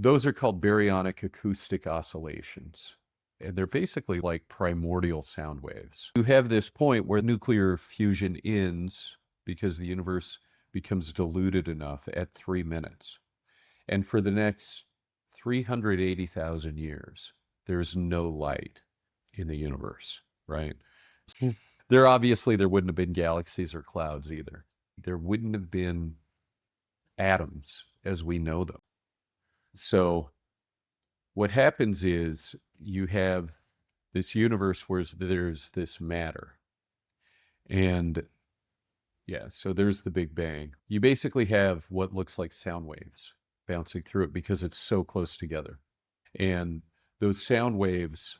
Those are called baryonic acoustic oscillations. And they're basically like primordial sound waves. You have this point where nuclear fusion ends because the universe becomes diluted enough at 3 minutes. And for the next 380,000 years, there's no light in the universe, right? There wouldn't have been galaxies or clouds either. There wouldn't have been atoms as we know them. So what happens is you have this universe where there's this matter. And yeah, so there's the Big Bang. You basically have what looks like sound waves bouncing through it because it's so close together. And those sound waves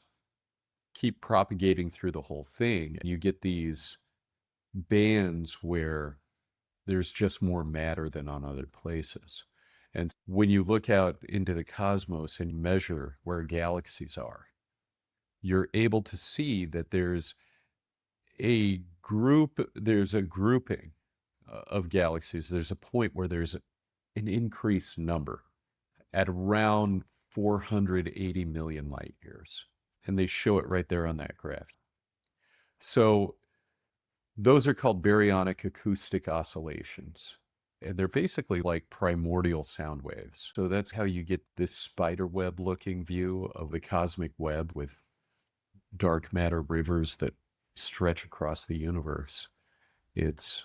keep propagating through the whole thing. You get these bands where there's just more matter than on other places. And when you look out into the cosmos and measure where galaxies are, you're able to see that there's a grouping of galaxies. There's a point where there's an increased number at around 480 million light years. And they show it right there on that graph. So those are called baryonic acoustic oscillations. And they're basically like primordial sound waves. So that's how you get this spider web looking view of the cosmic web with dark matter rivers that stretch across the universe. It's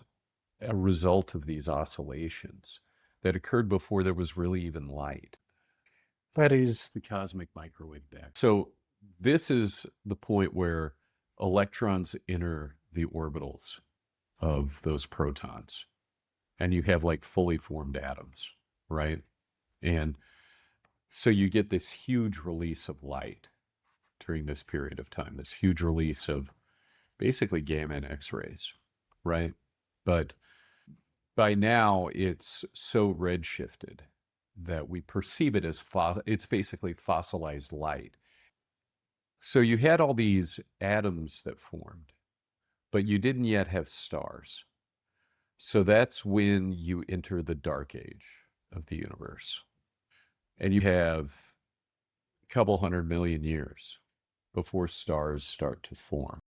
a result of these oscillations that occurred before there was really even light. That is the cosmic microwave background. So this is the point where electrons enter the orbitals of those protons. And you have like fully formed atoms, right? And so you get this huge release of light during this period of time, this huge release of basically gamma and X-rays, right? But by now it's so redshifted that we perceive it as it's basically fossilized light. So you had all these atoms that formed, but you didn't yet have stars. So that's when you enter the dark age of the universe. And you have a couple 100 million years before stars start to form.